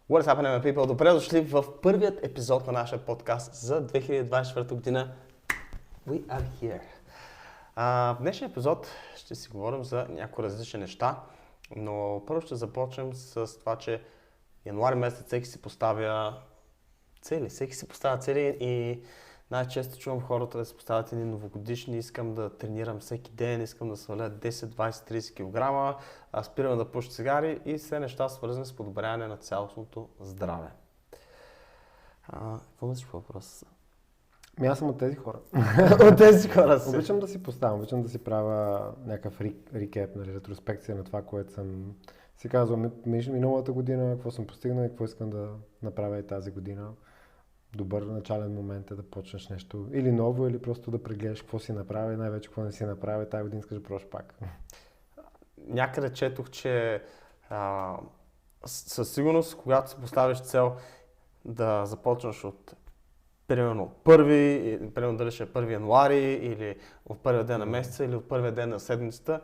What's happening, people? Добре дошли в първият епизод на нашия подкаст за 2024 година. We are here. В днешния епизод ще си говорим за някои различни неща, но първо ще започнем с това, че януари месец всеки си поставя цели, и най-често чувам хората да си поставят едни новогодишни, искам да тренирам всеки ден, искам да сваля 10, 20, 30 кг, спирам да пуша цигари и все неща свързани с подобряване на цялостното здраве. Какво мислиш по въпроса? Аз съм от тези хора. От тези хора си. Обичам да си поставям, обичам да си правя някакъв рекеп, ретроспекция на това, което съм си казвал миналата година, какво съм постигнал и какво искам да направя и тази година. Добър начален момент е да почнеш нещо или ново, или просто да прегледаш какво си направи, най-вече какво не си направи, тази година искаш да пробваш пак. Някъде четох, че със сигурност, когато си поставиш цел да започнеш от примерно дали ще е 1 януари или от първия ден на месеца или от първия ден на седмицата,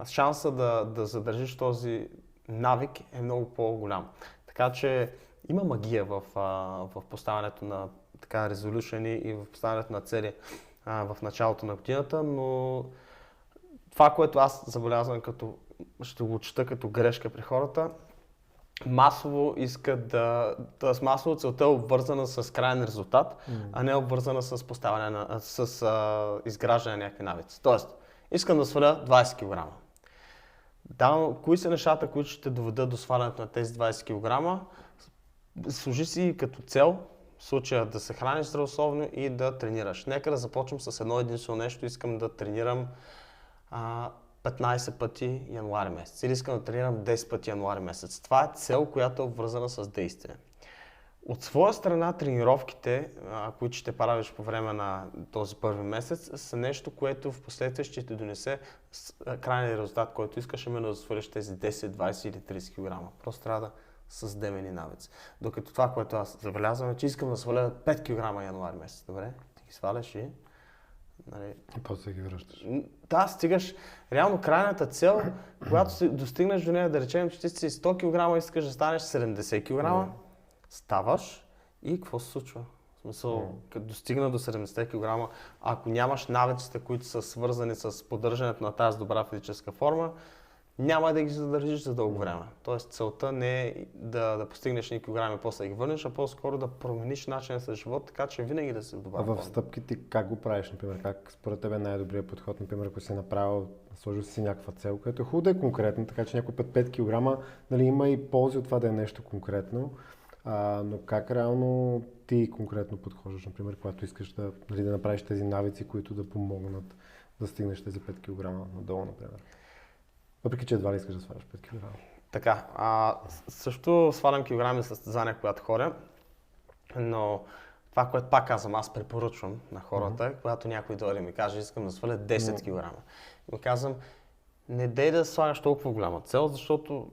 шанса да задържиш този навик е много по-голям. Така че има магия в поставянето на резолюшени и в поставянето на цели в началото на годината, но това, което аз забелязвам, ще го чета като грешка при хората, масово искат масово целта е обвързана с крайен резултат, а не обвързана с изграждане на някакви навици. Тоест, искам да сваля 20 кг. Кои са нещата, които ще доведат до свалянето на тези 20 кг? Служи си като цел, в случая да се храниш здравословно и да тренираш. Нека да започнем с едно единствено нещо. Искам да тренирам 15 пъти януари месец. Или искам да тренирам 10 пъти януари месец. Това е цел, която е обвързана с действие. От своя страна тренировките, които ще правиш по време на този първи месец, са нещо, което в последствие ще ти донесе крайния резултат, който искаш, именно да свалиш тези 10, 20 или 30 кг. Просто трябва да създадем навици. Докато това, което аз забелязвам, е, че искам да сваля 5 кг януари месец. Добре, ти ги сваляш и... И после ги връщаш. Да, стигаш. Реално крайната цел, когато достигнеш до нея, да речем, че ти си 100 кг, искаш да станеш 70 кг, ставаш и какво се случва? В смисъл, като достигна до 70 кг, ако нямаш навиците, които са свързани с поддържането на тази добра физическа форма, няма да ги задържиш за дълго време. Тоест целта не е да постигнеш ни килограми и после да ги върнеш, а по-скоро да промениш начина си живот, така че винаги да се добавя. А в стъпките как го правиш, например? Как според теб е най-добрият подход, например, ако си направил, сложил си някаква цел, която е хубаво да е конкретна, така че някой път 5 кг, има и ползи от това да е нещо конкретно, но как реално ти конкретно подхождаш, например, когато искаш да направиш тези навици, които да помогнат да стигнеш тези 5 кг надолу, например? Въпреки че едва ли искаш да сваляш 5 кг. Така, също свалям килограми за състезания, когато ходя, но това, което пак казвам, аз препоръчвам на хората, когато някой дойде и ми каже, искам да сваля 10 кг. Ми казвам, не дей да слагаш толкова голяма цел, защото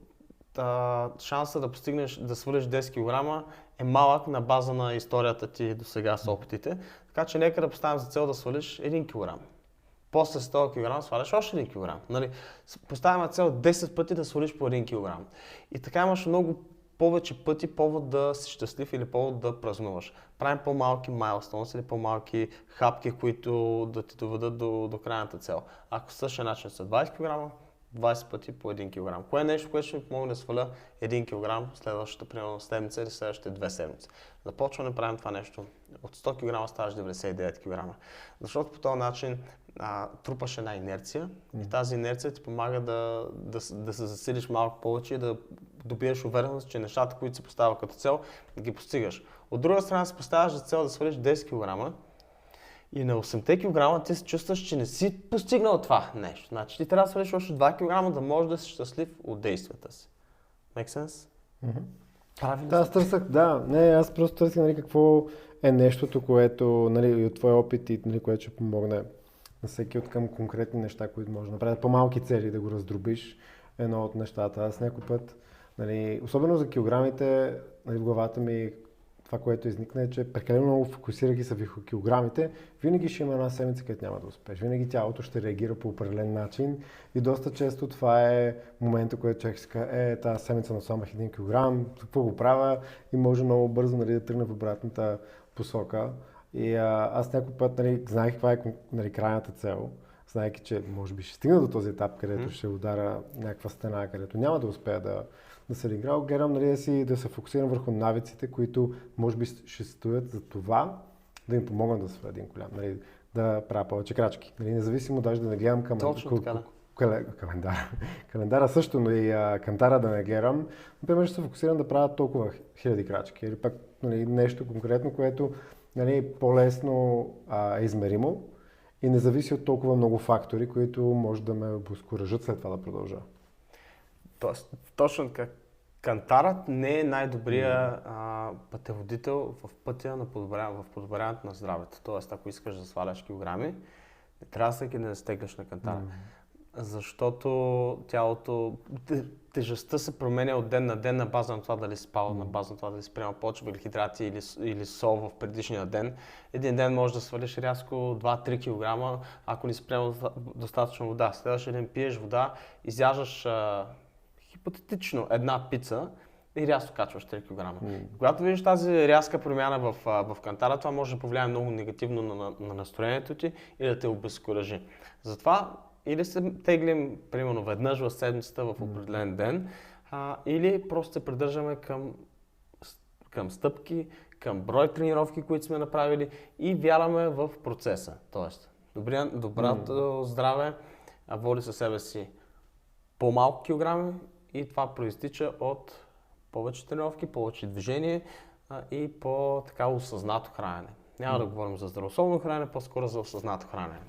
шанса да постигнеш да свалиш 10 кг е малък на база на историята ти до сега с опитите, така че нека да поставим за цел да свалиш 1 кг. После 100 кг сваляш още 1 кг. Поставяме цел 10 пъти да свалиш по 1 кг. И така имаш много повече пъти повод да си щастлив или повод да празнуваш. Правим по-малки майлстоунс или по-малки хапки, които да ти доведат до крайната цел. Ако същия начин са 20 кг, 20 пъти по 1 кг. Кое е нещо, което ще ми помогне да сваля 1 кг следващата примерно седмица или следващите 2 седмици? Започваме да правим това нещо. От 100 кг ставаш 99 кг. Защото по този начин трупаш една инерция и тази инерция ти помага да се засилиш малко повече и да добиеш увереност, че нещата, които си поставя като цел, да ги постигаш. От друга страна си поставяш за цел да свалиш 10 кг и на 8 кг ти се чувстваш, че не си постигнал това нещо. Значи ти трябва да свалиш още 2 кг, да можеш да си щастлив от действията си. Make sense? Правилно. Да, аз търсах, аз просто търсих какво е нещото, което и от твоя опит и което ще помогне на всеки от към конкретни неща, които може да направят. По-малки цели да го раздробиш едно от нещата. Аз някой път, особено за килограмите, в главата ми това, което изникна е, че прекалено много фокусирайки се върху килограмите, винаги ще има една седмица, където няма да успееш. Винаги тялото ще реагира по определен начин и доста често това е момента, който човек си казва, тази седмица насламах 1 килограм, какво го правя и може много бързо да тръгне в обратната посока. И аз някой път знаех каква е крайната цел, знаеки, че може би ще стигна до този етап, където ще удара някаква стена, където няма да успея да се реагирам, гледам да се фокусирам върху навиците, които може би ще стоят за това да им помогнат да сваля един голям, да правя повече крачки. Независимо даже да не гледам към календара също, но и кантара да не гледам. Например, ще се фокусирам да правя толкова хиляди крачки или пък нещо конкретно, което по-лесно е измеримо и не зависи от толкова много фактори, които може да ме обезкуражат след това да продължа. Точно така. Кантарът не е най-добрия пътеводител в пътя на подобряването на здравето. Тоест, ако искаш да сваляш килограми, не трябва всеки да не стегляш на кантара. Защото тялото, тежестта се променя от ден на ден на база на това дали си спал, на база на това дали си приемал повече въглехидрати или сол в предишния ден. Един ден можеш да свалиш рязко 2-3 кг, ако не си приемал достатъчно вода. Следващия ден пиеш вода, изяждаш хипотетично една пица и рязко качваш 3 кг. Когато видиш тази рязка промяна в кантара, това може да повлияе много негативно на настроението ти и да те обезкуражи. Затова или се теглим, примерно, веднъж в седмицата в определен ден, или просто се придържаме към стъпки, към брой тренировки, които сме направили и вярваме в процеса. Тоест, доброто здраве води със себе си по-малко килограми и това проистича от повече тренировки, повече движение и по-така осъзнато хранене. Няма да говорим за здравословно хранене, по-скоро за осъзнато хранене.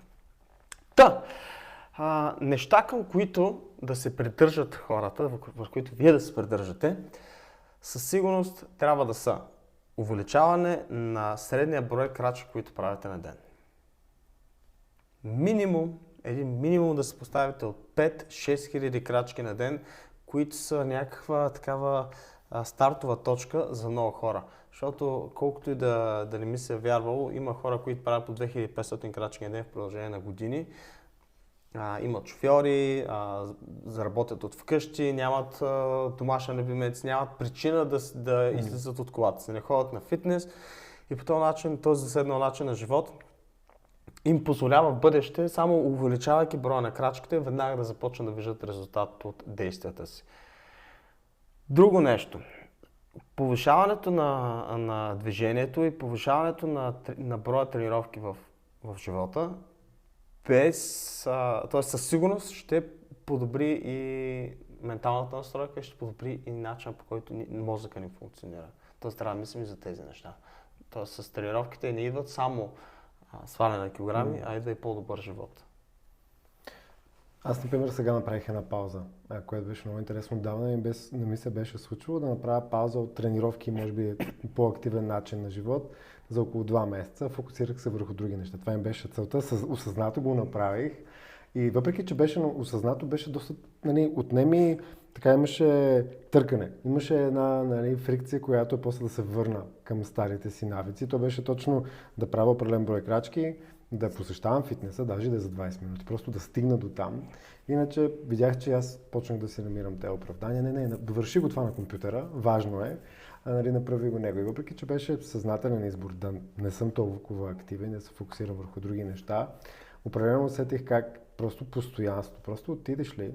Неща, към които да се придържат хората, в които вие да се придържате, със сигурност трябва да са увеличаване на средния брой крачки, които правите на ден. Минимум да се поставите от 5-6 хиляди крачки на ден, които са някаква такава стартова точка за много хора. Защото колкото и да не ми се е вярвало, има хора, които правят по 2500 крачки на ден в продължение на години. Имат шофьори, заработят от вкъщи, нямат домашен любимец, нямат причина да излизат от колата си, не ходят на фитнес и по този начин, този заседнал начин на живот им позволява в бъдеще, само увеличавайки броя на крачките, веднага да започнат да виждат резултат от действията си. Друго нещо. Повишаването на движението и повишаването на броя тренировки в живота т.е. със сигурност ще подобри и менталната настройка и ще подобри и начинът, по който мозъка ни функционира. Тоест трябва да мислим и за тези неща. Тоест с тренировките не идват само сваляне на килограми, а идва и по-добър живот. Аз, например, сега направих една пауза, което беше много интересно. Давно не ми се беше случвало да направя пауза от тренировки, може би по-активен начин на живот за около 2 месеца. Фокусирах се върху други неща. Това им беше целта. Осъзнато го направих. И въпреки, че беше осъзнато, беше доста, отнеми, така имаше търкане. Имаше една фрикция, която после да се върна към старите си навици. То беше точно да правя определен брой крачки, да посещавам фитнеса, даже да е за 20 минути, просто да стигна до там. Иначе видях, че аз почнах да си намирам тези оправдания. Не, довърши го това на компютъра, важно е, направи го него. И въпреки, че беше съзнателен избор да не съм толкова активен, да се фокусирам върху други неща, определено усетих как просто постоянство, просто отидеш ли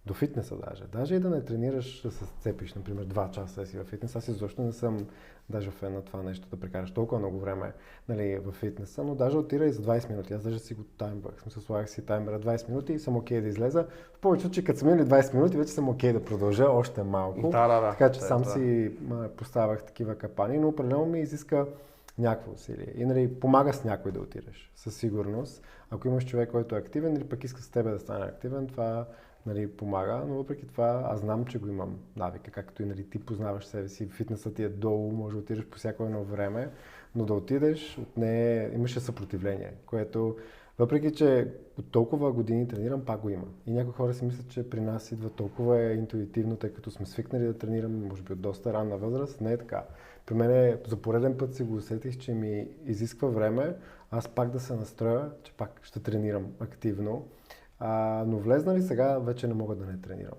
до фитнеса даже и да не тренираш, да се сцепиш, например, 2 часа си във фитнес. Аз изобщо не съм даже фен на това нещо, да прекараш толкова много време във фитнеса, но даже отида и за 20 минути. Аз даже си го таймбах, слагах си таймера 20 минути и съм окей да излеза. В повече случаи, като са минали 20 минути, вече съм окей да продължа още малко. Така че сам си поставях такива капани, но определено ми изиска някакво усилие. И помага с някой да отидеш, със сигурност. Ако имаш човек, който е активен или пък иска с тебе да стане активен, това помага, но въпреки това аз знам, че го имам навика, както и ти познаваш себе си, фитнесът ти е долу, може да отидеш по всяко едно време, но да отидеш, от нея имаше съпротивление, което Въпреки, че от толкова години тренирам, пак го има. И някои хора си мислят, че при нас идва толкова интуитивно, тъй като сме свикнали да тренираме, може би от доста ранна възраст. Не е така. При мен за пореден път си го усетих, че ми изисква време, аз пак да се настроя, че пак ще тренирам активно. Но влезнали сега, вече не мога да не тренирам.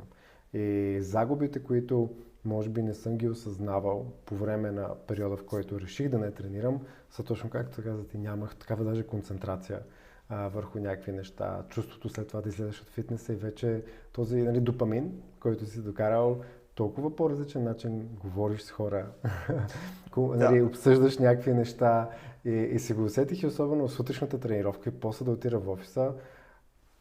И загубите, които може би не съм ги осъзнавал по време на периода, в който реших да не тренирам, са точно както казах, и нямах такава даже концентрация върху някакви неща. Чувството след това да излезеш от фитнеса и вече този допамин, който си докарал, толкова по-различен начин говориш с хора, обсъждаш някакви неща и си го усетих и особено в сутрешната тренировка и после да отида в офиса.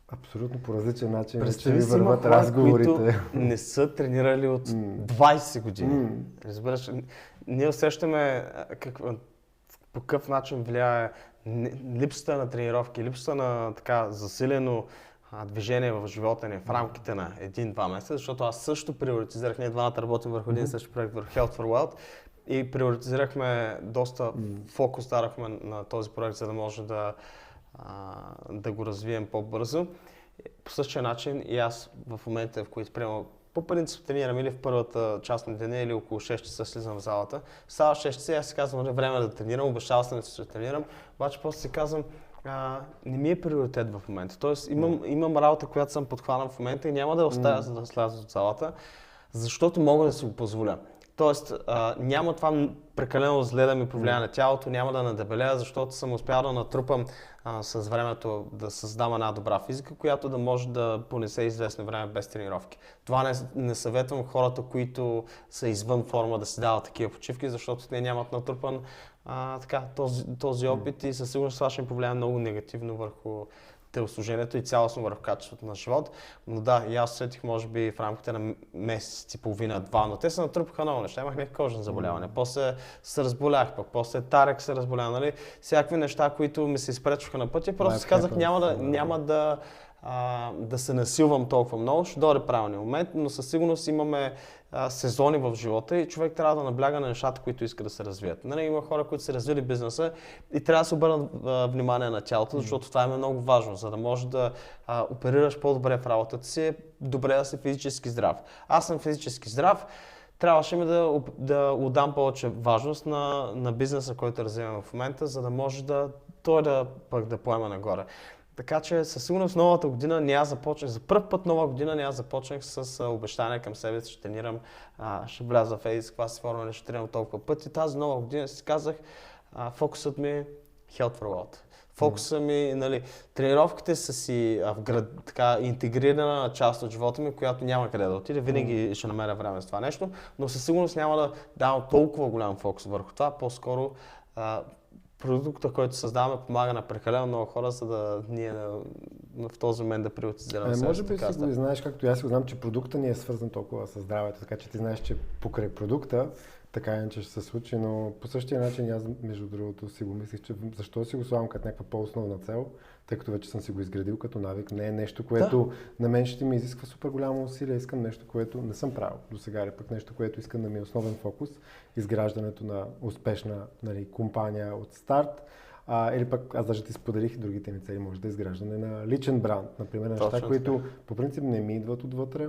Абсолютно по различен начин вече ви върват разговорите. Които не са тренирали от 20 години. Разбираш, ние усещаме по какъв начин влияе липсата на тренировки, липсата на така засилено движение в живота ни в рамките на 1-2 месеца, защото аз също приоритизирах, ние двамата работим върху един същи проект, върху Health for Wealth и приоритизирахме доста фокус дарахме на този проект, за да може да го развием по-бързо. По същия начин и аз в момента, в които приемам по принцип тренирам или в първата част на деня, или около 6 часа слизам в залата. Става 6 часа и аз си казвам, време е да тренирам, обещал съм, че ще тренирам, обаче после си казвам, не ми е приоритет в момента. Тоест имам работа, която съм подхванал в момента и няма да оставя за да сляза от залата, защото мога да си го позволя. Тоест няма това прекалено зле да ми повлияе на тялото, няма да надебеля, защото съм успял да натрупам с времето да създам една добра физика, която да може да понесе известно време без тренировки. Това не съветвам хората, които са извън форма да си дават такива почивки, защото те нямат натрупан този опит и със сигурност това ще им повлияе много негативно върху телосложението и цялостно върху качеството на живот. Но да, и аз усетих може би в рамките на месец и половина-два, но те се натрупаха много неща. Имах някакви кожни заболявания, после се разболях пък, после Тарек се разболя, нали? Всякакви неща, които ми се изпречваха на пътя. Просто си казах, няма да се насилвам толкова много, ще дойде правилния момент, но със сигурност имаме сезони в живота и човек трябва да набляга на нещата, които иска да се развият. Нали, има хора, които са развили бизнеса и трябва да се обърнат внимание на тялото, защото това е много важно, за да можеш да оперираш по-добре в работата си, е добре да си физически здрав. Аз съм физически здрав, трябваше ми да отдам повече важност на бизнеса, който развивам в момента, за да може той да поема нагоре. Така че със сигурност новата година няма започнах, за първ път нова година няма започнах с обещание към себе си, ще тренирам, ще вляза в еди каква си форма, ще тренирам толкова пъти. Тази нова година си казах, фокусът ми е Health for Wealth. Фокусът ми, нали, тренировките са си така интегрирана част от живота ми, която няма къде да отиде. Винаги ще намеря време с това нещо, но със сигурност няма да давам толкова голям фокус върху това, по-скоро продукта, който създаваме, помага на прекалено много хора, за да ние в този момент да приоритизираме себе. Може би си го знаеш, както и аз го знам, че продукта ни е свързан толкова с здравето, така че ти знаеш, че покрай продукта така иначе ще се случи, но по същия начин аз, между другото, си го мислих, че защо си го слагам като някаква по-основна цел, тъй като вече съм си го изградил като навик. Не е нещо, което на мен ще ми изисква супер голямо усилие, искам нещо, което не съм правил до сега, или пък нещо, което искам да ми е основен фокус, изграждането на успешна компания от старт. Или пък аз даже ти споделих и другите ми цели, може да е изграждане на личен бранд, например, неща, които по принцип не ми идват отвътре.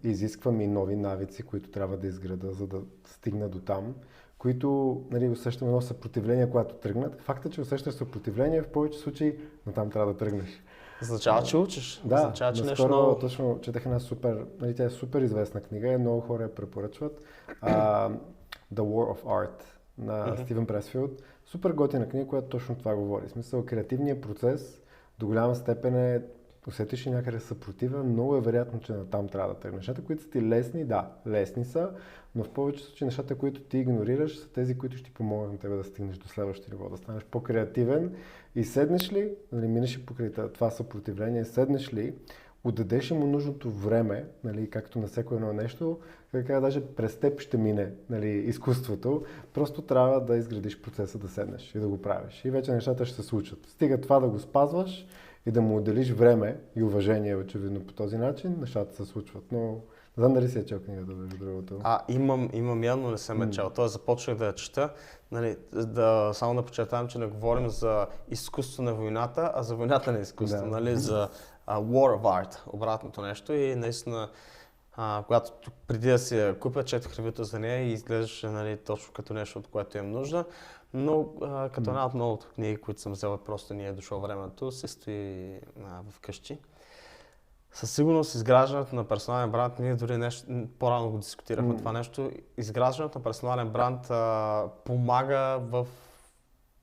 Изисквам и нови навици, които трябва да изграда, за да стигна до там, които усещам едно съпротивление, когато тръгнат. Фактът, че усещаш съпротивление, в повече случаи натам трябва да тръгнеш. Означава, че учиш. Да, означава, че наскоро нещо... точно четах една супер, тя е супер известна книга и много хора я препоръчват. The War of Art на Стивен Пресфилд. Супер готина книга, която точно това говори. В смисъл, креативният процес до голяма степен усетиш и някъде съпротива, много е вероятно, че натам трябва да тръгнеш. Нещата, които са ти лесни, да, лесни са, но в повечето случаи нещата, които ти игнорираш, са тези, които ще ти помогнат на тебе да стигнеш до следващото ниво, да станеш по-креативен и седнеш ли, минеш и покрай това съпротивление, седнеш ли, отдадеш му нужното време, както на всяко едно нещо, даже през теб ще мине изкуството, просто трябва да изградиш процеса да седнеш и да го правиш. И вече нещата ще се случат. Стига това да го спазваш и да му отделиш време и уважение, очевидно по този начин, нещата се случват. Но знам дали си я чел книгата, между другото. Имам я, но не съм я чел. Тоест започнах да я чета. Нали, само да подчертавам, че не говорим за изкуство на войната, а за войната на изкуство. Нали, за War of Art, обратното нещо. И наистина, когато преди да си я купя, четох ревюто за нея и изглеждаше, нали, точно като нещо, от което имам нужда. Но като една от многото книги, които съм взел, просто ни е дошло времето, се стои вкъщи. Със сигурност изграждането на персонален бранд, ние дори нещо, по-рано го дискутирахме това нещо, изграждането на персонален бранд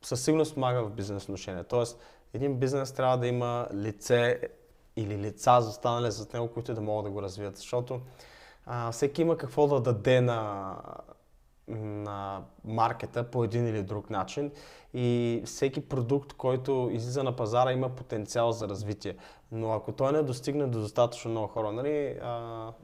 със сигурност помага в бизнес отношения. Тоест, един бизнес трябва да има лице или лица застанали зад него, които да могат да го развият, защото всеки има какво да даде на маркета по един или друг начин и всеки продукт, който излиза на пазара, има потенциал за развитие. Но ако той не достигне до достатъчно много хора, нали,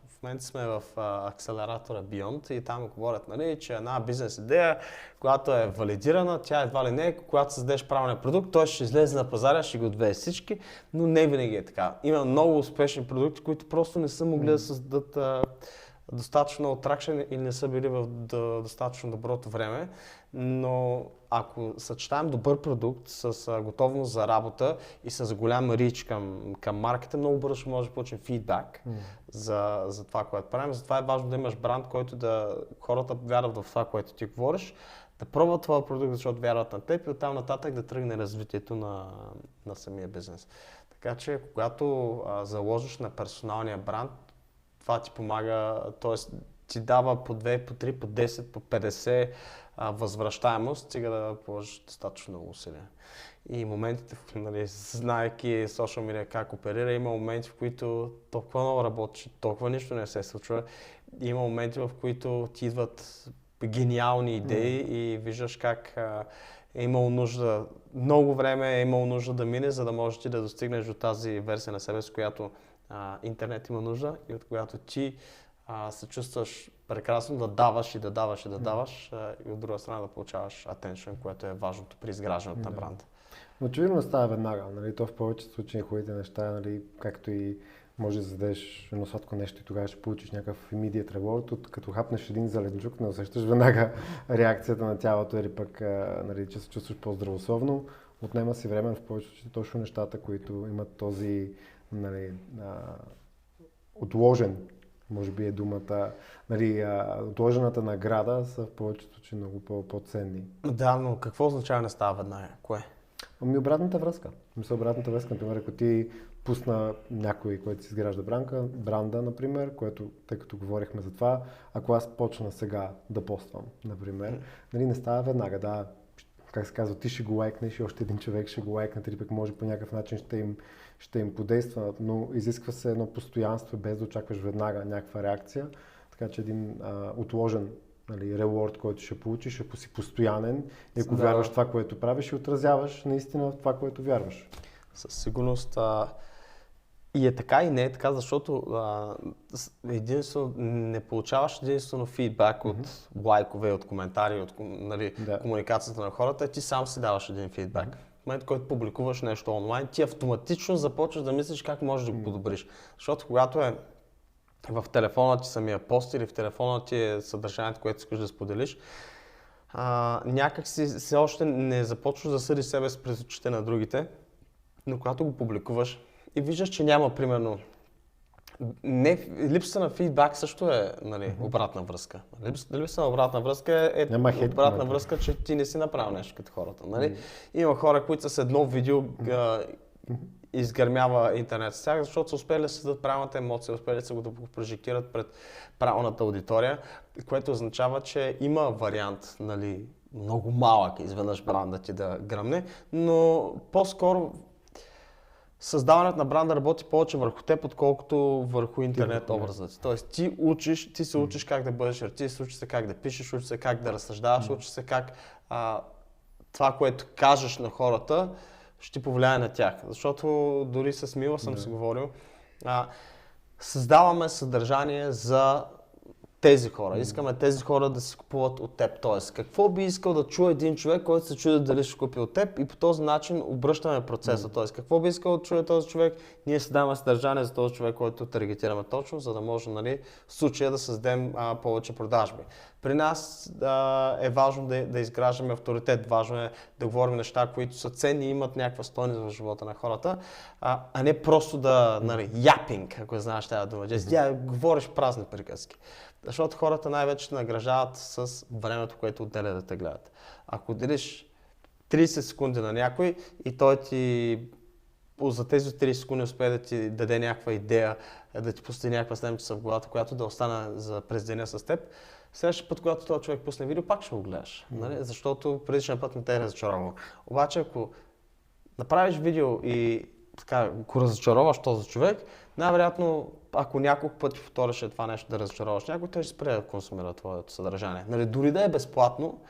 в момента сме в акселератора Beyond и там говорят, нали, че една бизнес идея, която е валидирана, тя едва ли не, когато създадеш правилния продукт, той ще излезе на пазара, ще го отвее всички, но не винаги е така. Има много успешни продукти, които просто не са могли да създадат достатъчно атракшен и не са били в достатъчно доброто време, но ако съчетаем добър продукт с готовност за работа и с голям рич към маркета, много бързо ще може да получим фидбак за това, което правим. Затова е важно да имаш бранд, който хората вярват в това, което ти говориш, да пробват твоя продукт, защото вярват на теб и оттам нататък да тръгне развитието на самия бизнес. Така че, когато заложиш на персоналния бранд, това ти помага, т.е. ти дава по 2, по 3, по 10, по 50 възвръщаемост, стига да положиш достатъчно много усилия. И моментите, нали, знаейки social media как оперира, има моменти, в които толкова много работиш, толкова нищо не се случва. Има моменти, в които ти идват гениални идеи и виждаш как е имало нужда, много време е имало нужда да мине, за да можеш ти да достигнеш до тази версия на себе, с която интернет има нужда и от която ти се чувстваш прекрасно да даваш и да даваш и да даваш и от друга страна да получаваш attention, което е важното при изграждането на бранда. Очевидно става веднага, нали? То в повечето случаи хубавите неща, нали? Както и може да зададеш едно сладко нещо и тогава ще получиш някакъв immediate reward, като хапнеш един зеленчук, не усещаш веднага реакцията на тялото или пък нали, че се чувстваш по-здравословно. Отнема си време в повечето случаи точно нещата, които имат този нали, отложен, може би е думата, нали, отложената награда са в повечето случаи много по-ценни. Да, но какво означава не става веднага? Кое? Ами обратната връзка. Обратната връзка, например, ако ти пусна някой, който си изгражда бранда, например, което, тъй като говорихме за това, ако аз почна сега да поствам, например, нали, не става веднага, да, как се казва, ти ще го лайкнеш и още един човек ще го лайкне, или пък може по някакъв начин ще им подейства, но изисква се едно постоянство, без да очакваш веднага някаква реакция, така че един отложен нали, реворд, който ще получиш, ще си постоянен и ако вярваш в това, което правиш, ще отразяваш наистина в това, което вярваш. Със сигурност и е така и не е така, защото не получаваш единствено фидбак от лайкове, от коментари, от нали, комуникацията на хората, ти сам си даваш един фидбак. В момента, който публикуваш нещо онлайн, ти автоматично започваш да мислиш как можеш да го подобриш. Защото когато е в телефона ти самия пост или в телефона ти е съдържанието, което искаш да споделиш, някак си все още не започваш да съдиш себе си през очите на другите, но когато го публикуваш и виждаш, че няма, примерно, липсата на фидбак също е нали, обратна връзка. Липсата на обратна връзка е обратна връзка, че ти не си направил нещо като хората. Нали? Има хора, които с едно видео изгърмява интернет с тях, защото са успели да създадат правилната емоция, успели са го да го прожектират пред правилната аудитория, което означава, че има вариант, нали, много малък изведнъж бранда ти да гръмне, но по-скоро създаването на бранда работи повече върху теб, отколкото върху интернет образа ти. Тоест ти се учиш как да бъдеш артист, учиш се как да пишеш, учиш се как да разсъждаваш, учиш се как това, което кажеш на хората, ще повлияе на тях. Защото дори с Мила съм си говорил, създаваме съдържание за тези хора. Искаме тези хора да се купуват от теб. Тоест, какво би искал да чуе един човек, който се чуди дали ще купи от теб, и по този начин обръщаме процеса. Тоест, какво би искал да чуе този човек, ние си даваме съдържание за този човек, който таргетираме точно, за да може, нали, в случая да създадем повече продажби. При нас е важно да изграждаме авторитет, важно е да говорим неща, които са ценни и имат някаква стойност в живота на хората, а не просто да, нали, япинг, ако знаеш тази дума. Говориш празни приказки. Защото хората най-вече награждават с времето, което отделя да те гледат. Ако делиш 30 секунди на някой и той ти за тези 30 секунди успее да ти даде някаква идея, да ти пусне някаква снемчица в главата, която да остане за през деня с теб, следващия път, когато този човек пусне видео, пак ще го гледаш, нали? Защото предишния път не те е разочаровал. Обаче, ако направиш видео и така го разочароваш този човек, най-вероятно, ако няколко пъти повториш това нещо да разочароваш някой, той ще спре да консумира твоето съдържание. Нали, дори да е безплатно,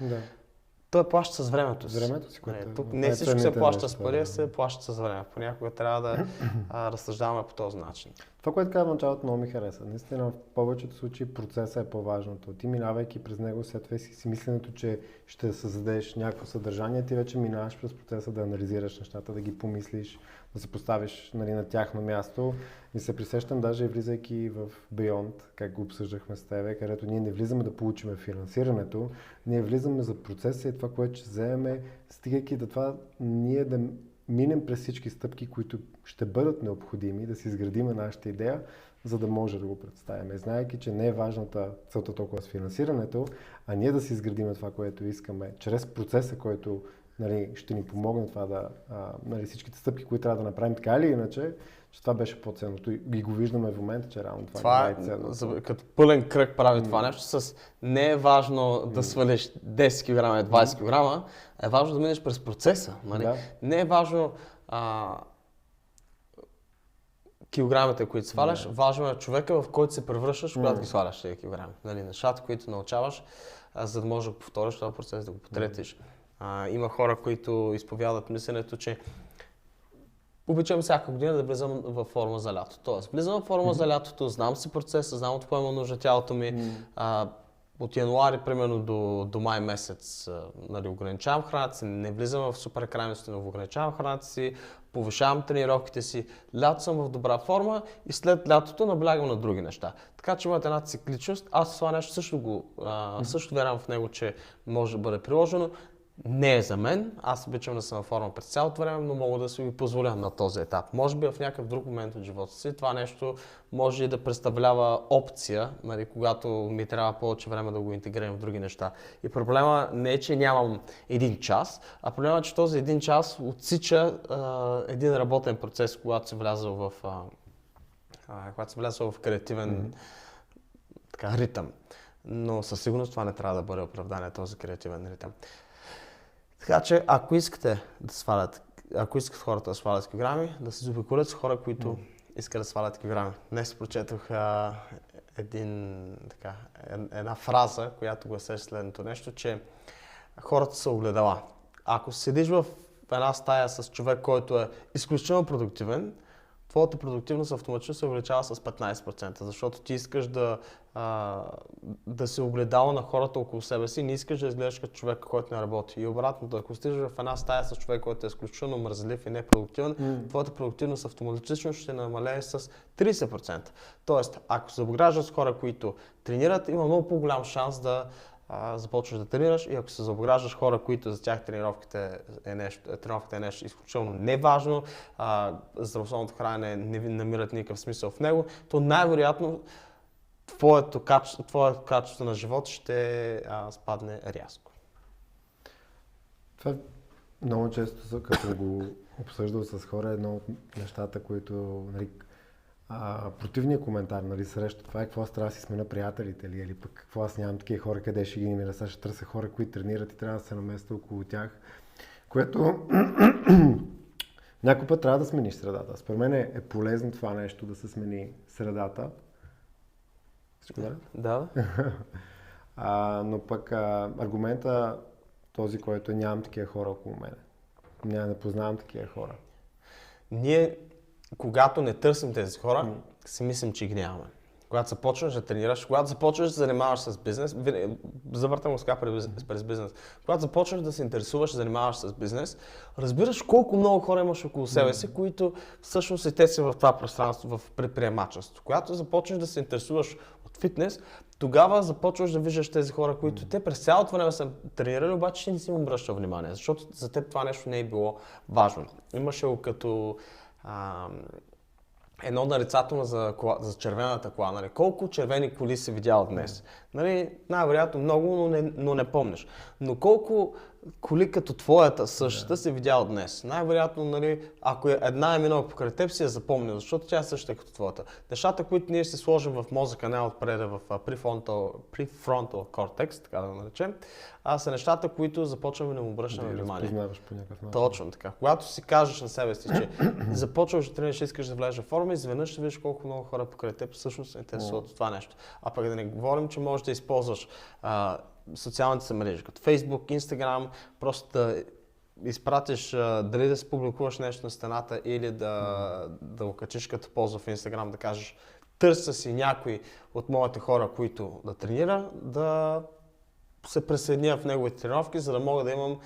той плаща с времето си. Времето си, Нали, тук не всичко се плаща с пари, се плаща с време. Понякога трябва да разсъждаваме по този начин. Това, което казвам в началото, много ми хареса. Наистина, в повечето случаи процесът е по-важното. Ти, минавайки през него, след това си мисленето, че ще създадеш някакво съдържание, ти вече минаваш през процеса да анализираш нещата, да ги помислиш, да се поставиш, нали, на тяхно място. И се присещам, даже влизайки в Beyond, как го обсъждахме с тебе, където ние не влизаме да получим финансирането, ние влизаме за процеса и това, което ще вземем, стигайки до това ние да минем през всички стъпки, които ще бъдат необходими, да си изградим нашата идея, за да може да го представим. Знаейки, че не е важната целта толкова с финансирането, а ние да си изградим това, което искаме, чрез процеса, който, нали, ще ни помогне това да, нали, всичките стъпки, които трябва да направим така или иначе, че това беше по-ценното и го виждаме в момента, че реално това е най-ценното. Като пълен кръг прави това нещо, не е важно да свалиш 10 кг и 20 кг, е важно да минеш през процеса. Нали? Да. Не е важно килограмите, които сваляш, важно е човека, в който се превръщаш, когато ги сваляш тези килограми. Нали? Нещата, които научаваш, за да можеш да повториш този процес, да го потретиш. Има хора, които изповядат мисленето, че обичам всяка година да влизам във форма за лято. Тоест, влизам във форма за лятото, знам си процеса, знам от какво има нужда тялото ми. От януари, примерно, до май месец, нали, ограничавам храната си, не влизам в супер крайности, но ограничавам храната си, повишавам тренировките си. Лято съм в добра форма и след лятото наблягам на други неща. Така че имат една цикличност. Аз това нещо също вярвам в него, че може да бъде приложено. Не е за мен, аз обичам да съм във форма през цялото време, но мога да си го позволя на този етап. Може би в някакъв друг момент от живота си това нещо може и да представлява опция, нали, когато ми трябва повече време да го интегрирам в други неща. И проблема не е, че нямам един час, а проблема е, че този един час отсича един работен процес, когато се влязъл в креативен ритъм. Но със сигурност това не трябва да бъде оправдание, този креативен ритъм. Така че, ако искате хората да свалят килограми, да се заобиколят с хора, които искат да свалят килограми. Днес прочетох една фраза, която гласеше следното нещо, че хората са огледала. Ако седиш в една стая с човек, който е изключително продуктивен, твоята продуктивност автоматично се увеличава с 15%, защото ти искаш да се огледала на хората около себе си, не искаш да изглеждаш като човек, който не работи. И обратното, ако стигаш в една стая с човек, който е изключително мързелив и непродуктивен, твоята продуктивност автоматично ще намалее с 30%. Тоест, ако се обграждаш с хора, които тренират, има много по-голям шанс да започваш да тренираш, и ако се заобграждаш хора, които за тях тренировката е нещо изключително неважно, здравословното хранене не намират никакъв смисъл в него, то най-вероятно твоето качество на живот ще спадне рязко. Това много често, като го обсъждал с хора, едно от нещата, които, нали, противният коментар, нали, срещу това е какво аз трябва да си смена приятелите ли, или пък какво аз нямам такива хора, къде ще ги намеря, сега ще търся хора, които тренират и трябва да се наместя около тях, което някой път трябва да смениш средата. Според мен е полезно това нещо да се смени средата. Всичко да? Но пък аргумента този, който нямам такива хора около мене. Не познавам такива хора. Ние, когато не търсим тези хора, си мислим, че ги нямаме. когато започнеш да тренираш, когато започнеш да се занимаваш с бизнес, завъртам го сега през бизнес, когато започнеш да се интересуваш, да занимаваш с бизнес, разбираш колко много хора имаш около себе си, които всъщност и те си в това пространство, в предприемачеството. Когато започнеш да се интересуваш от фитнес, тогава започваш да виждаш тези хора, които те през цялото време са тренирали, обаче не си им обръща внимание, защото за теб това нещо не е било важно. Имаше го като едно нарицателно за червената кола. Нали? Колко червени коли си видял днес? Нали? Най-вероятно много, но не помниш. Но колко коли като твоята същата си видял днес? Най-вероятно, нали, ако една е минала покрай теб, си я запомня, защото тя е същата като твоята. Нещата, които ние ще сложим в мозъка, не отпред в prefrontal cortex, така да го наречем, са нещата, които започваме да му обръщаме внимание. Разпознаваш по някакъв начин. Точно така. Когато си кажеш на себе си, че започваш да тренираш, искаш да влезеш в форма, изведнъж ще видиш колко много хора покрай теб всъщност се интересуват от това нещо. А пък да не говорим, че можеш да използваш социалните си мрежи, като Facebook, Instagram, просто да изпратиш, дали да си публикуваш нещо на стената или да го качиш като полза в Instagram, да кажеш, търся си някой от моите хора, които да тренира, да се присъединя в неговите тренировки, за да мога да имам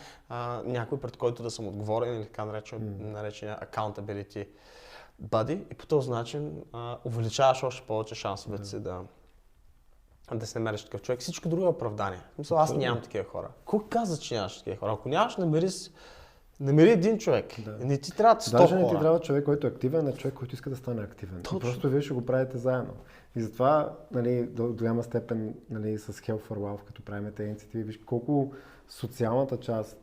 някой, пред който да съм отговорен или така наречения accountability buddy, и по този начин увеличаваш още повече шансовете си да се намериш такъв човек. Всичко друго е оправдание. Аз нямам такива хора. Кой каза, че нямаш такива хора? Ако нямаш, намери един човек. Да. Не ти трябва 100 Даже хора. не ти трябва човек, който е активен, а човек, който иска да стане активен. Просто вие ще го правите заедно. И затова, нали, до голяма степен, нали, с Health for Wealth, като правим тези инициативи, виж колко социалната част,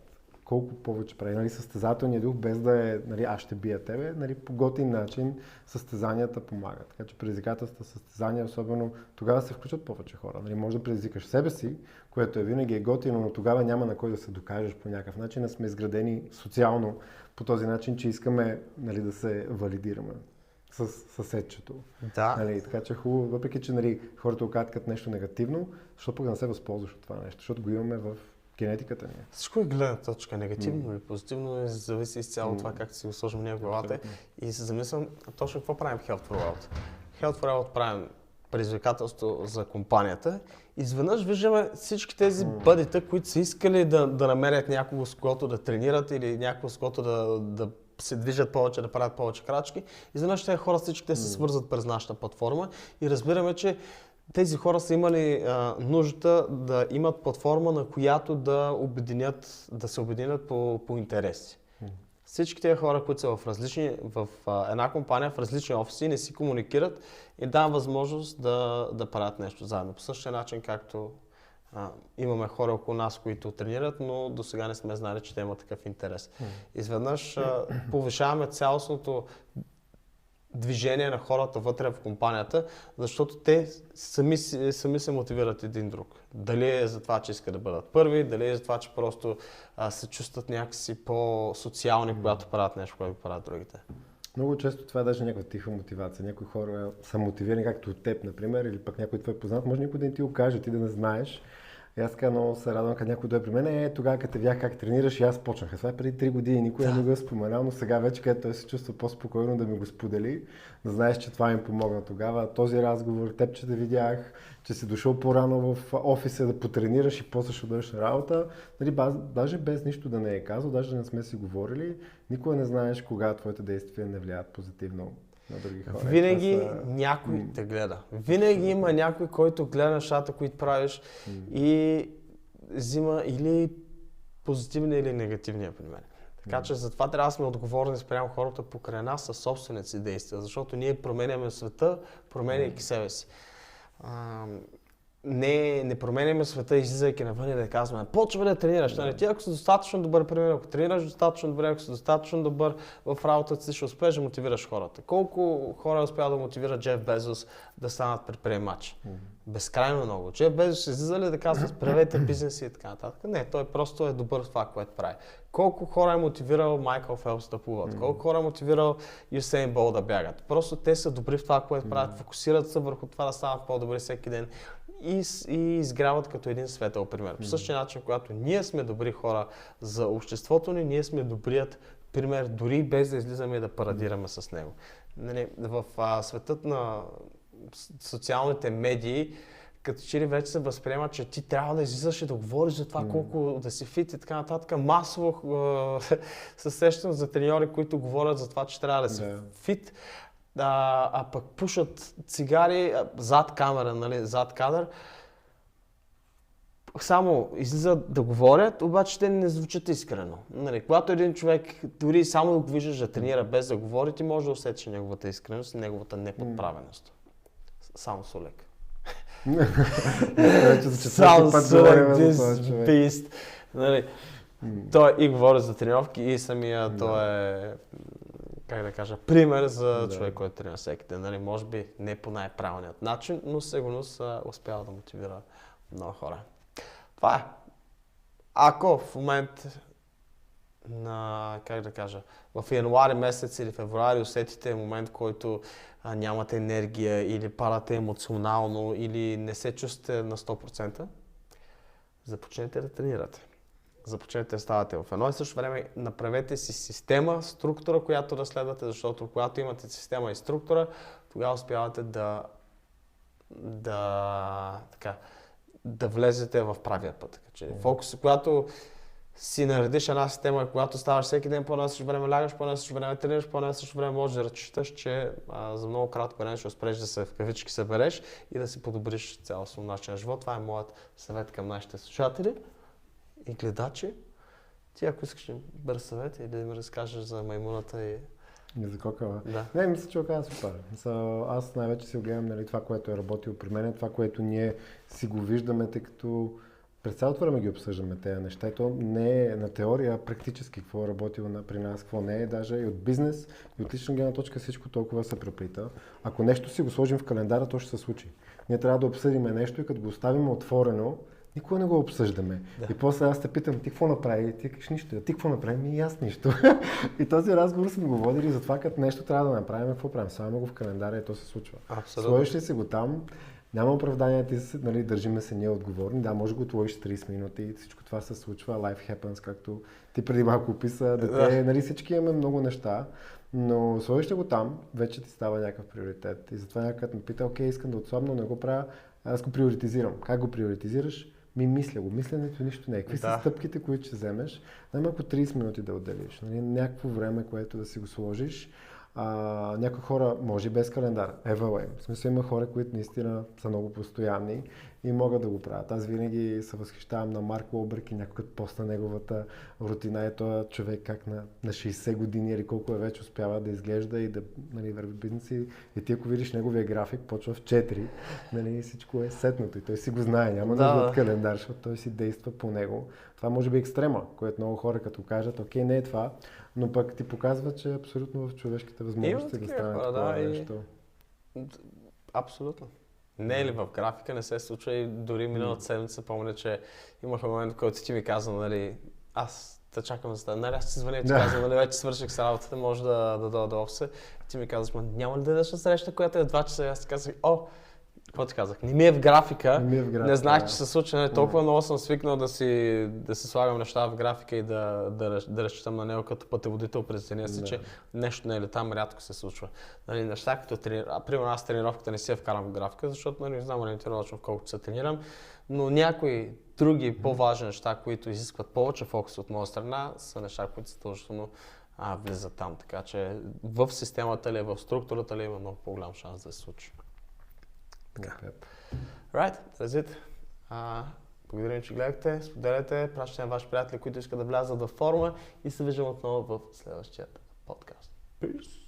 колко повече прави. Нали, състезателният дух, без да е, нали, аз ще бия тебе, нали, по готин начин състезанията помагат. Така че предизвикателства, състезания, особено тогава се включват повече хора. Нали, може да предизвикаш себе си, което винаги е готино, но тогава няма на кой да се докажеш по някакъв начин. А сме изградени социално по този начин, че искаме, нали, да се валидираме с съседчето. Да. Нали, така че хубаво, въпреки че, нали, хората окаткат нещо негативно, защото пък да не се възползваш от това нещо, защото го имаме в генетиката ни. Всичко е гледна точка, негативно или позитивно, зависи изцяло от това как си го сложим ние в главата. И се замислям точно какво правим Health for Wealth. Health for Wealth правим предизвикателство за компанията. Изведнъж виждаме всички тези бъдета, които са искали да намерят някого, с когото да тренират или някого, с когото да се движат повече, да правят повече крачки. Изведнъж тези хора всичките се свързват през нашата платформа и разбираме, че тези хора са имали нужда да имат платформа, на която да се обединят по интереси. Всички тези хора, които са в една компания, в различни офиси, не си комуникират и дават възможност да правят нещо заедно. По същия начин, както имаме хора около нас, които тренират, но до сега не сме знали, че те имат такъв интерес. Изведнъж повишаваме цялостното движение на хората вътре в компанията, защото те сами се мотивират един друг. Дали е за това, че искат да бъдат първи, дали е за това, че просто се чувстват някакси по-социални, когато правят нещо, което правят другите. Много често това е даже някаква тиха мотивация. Някои хора са мотивирани, както от теб, например, или пък някой твой познат, може никой да не ти го каже, ти да не знаеш. И аз така много се радвам, като някой дойде при мен, тогава като те видях как тренираш и аз почнах. Това е преди 3 години, никой не го е споменал, но сега вече, където той се чувства по-спокойно да ми го сподели, да знаеш, че това им помогна тогава. Този разговор, теб, че те видях, че си дошъл по-рано в офиса да потренираш и после ще дойдеш на работа. Нали, даже без нищо да не е казал, даже да не сме си говорили, никога не знаеш кога твоите действия не влияят позитивно на други хора. Винаги някой те гледа. Винаги има някой, който гледа нещата, които правиш и взима или позитивния или негативния пример. Така че затова трябва да сме отговорни спрямо хората покрай нас със собствените си действия, защото ние променяме света, променяйки себе си. Не променяме света, излизайки навън и да казваме, почва да тренираш. Ти ако си достатъчно добър, пример, ако тренираш достатъчно добре, ако си достатъчно добър в работата си, ще успееш да мотивираш хората. Колко хора успява да мотивира Джеф Безос да станат предприемачи? Безкрайно много. Джеф Безос ще излизали да казва, правете бизнеси и така нататък. Не, той просто е добър в това, което прави. Колко хора е мотивирал Майкъл Фелпс да плуват? Колко хора е мотивирал Юсейн Болт да бягат? Просто те са добри в това, което правят, фокусират се върху това да станат по-добри всеки ден и изгряват като един светъл пример. По същия начин, когато ние сме добри хора за обществото ни, ние сме добрият пример, дори без да излизаме и да парадираме с него. В светът на социалните медии, като че ли вече се възприема, че ти трябва да излизаш и да говориш за това колко да си фит и така нататък. Масово се сещам за треньори, които говорят за това, че трябва да си фит, а пък пушат цигари зад камера, нали, зад кадър. Само излизат да говорят, обаче те не звучат искрено. Нали, когато един човек дори само да го виждаш да тренира без да говори, ти може да усетиш неговата искреност и неговата неподправеност. Само Сулек. Само Сулек, this beast. Нали, той и говори за тренировки и самия той е, как да кажа, пример за човек, който тренира всеки ден. Нали, може би не по най-правилният начин, но сигурно успява да мотивира много хора. Това е. Ако в момент на, как да кажа, в януари месец или февруари усетите момент, в който нямате енергия или падате емоционално или не се чувствате на 100%, започнете да тренирате. Започнете да ставате в едно и също време, направете си система, структура, която да следвате, защото когато имате система и структура, тогава успявате да влезете в правия път. Фокус, когато си наредиш една система, когато ставаш всеки ден по едно същото време, лягаш по едно същото време, тренираш по едно същото време, можеш да разчиташ, че за много кратко време ще успееш да се в кавички събереш и да си подобриш цялостно начин на живот. Това е моят съвет към нашите слушатели и гледачи. Ти, ако искаш бърз съвет или да ми разкажеш за маймуната и... Не за кокала. Да. Не, мисля, че оказа супер. Аз най-вече си гледам, нали, това, което е работило при мен, това, което ние си го виждаме, тъй като през цялото време ги обсъждаме тези неща. И то не е на теория, а практически какво е работило при нас, какво не е. Даже и от бизнес, и от лична гледна точка всичко толкова се преплита. Ако нещо си го сложим в календара, то ще се случи. Ние трябва да обсъдим нещо и като го оставим отворено, никога не го обсъждаме. Да. И после аз те питам, ти какво направи? Ти кажеш нищо. Ти какво направи? И аз нищо. И този разговор сме го водили за това, като нещо трябва да направим, какво правим? Слагаме го в календара и то се случва. Сложиш ли си го там, няма оправдание, нали, държиме се ние отговорни. Да, може да го отложиш 30 минути и всичко това се случва. Life happens, както ти преди малко описа. Нали, всички имаме много неща, но сложиш ли го там, вече ти става някакъв приоритет. И затова някакъв ме пита, окей, искам да отслабна, но не го правя, аз го приоритизирам. Как го приоритизираш? Мисля го. Мисленето нищо не е. Какви са стъпките, които ще вземеш? Най-малко 30 минути да отделиш. Нали? Някакво време, което да си го сложиш. Някои хора, може и без календар, evaluate. В смисъл има хора, които наистина са много постоянни и могат да го правят. Аз винаги се възхищавам на Марк Уолбърг и някой пост на неговата рутина и този човек как на 60 години или колко е вече успява да изглежда и да, нали, върви бизнеси. И ти ако видиш неговия график, почва в 4, нали, всичко е сетнато и той си го знае, няма нужда от календар, защото той си действа по него. Това може би е екстрема, което много хора като кажат, окей, не е това, но пък ти показва, че абсолютно в човешките възможности да стане такова нещо. Абсолютно. Не е ли в графика, не се случва и дори миналата седмица помня, че имаха момент, в който ти ми каза, нали, аз те чакам за това. Нали, аз ти звъня и ти казвам, нали, вече свърших с работата, може да дойда до офиса. Ти ми казваш, няма ли да дадеш на среща, която е 2 часа? И аз ти казах, какво ти казах? Не ми е в графика, не знаех, че се случва. Не, толкова много съм свикнал да си слагам неща в графика и да разчитам на него като пътеводител през деня си, че нещо не е ли там, рядко се случва. Нали, неща като примерно аз тренировката не си я вкарам в графика, защото не знам ориентировачно колкото се тренирам, но някои други по-важни неща, които изискват повече фокус от моя страна, са неща, които задължително влизат там. Така че в системата ли, в структурата ли има много по-голям шанс да се случи. Right, that's it. Благодаря, че гледахте, споделяйте, пращайте на ваши приятели, които искат да влязат във форума и се виждам отново в следващия подкаст. Peace!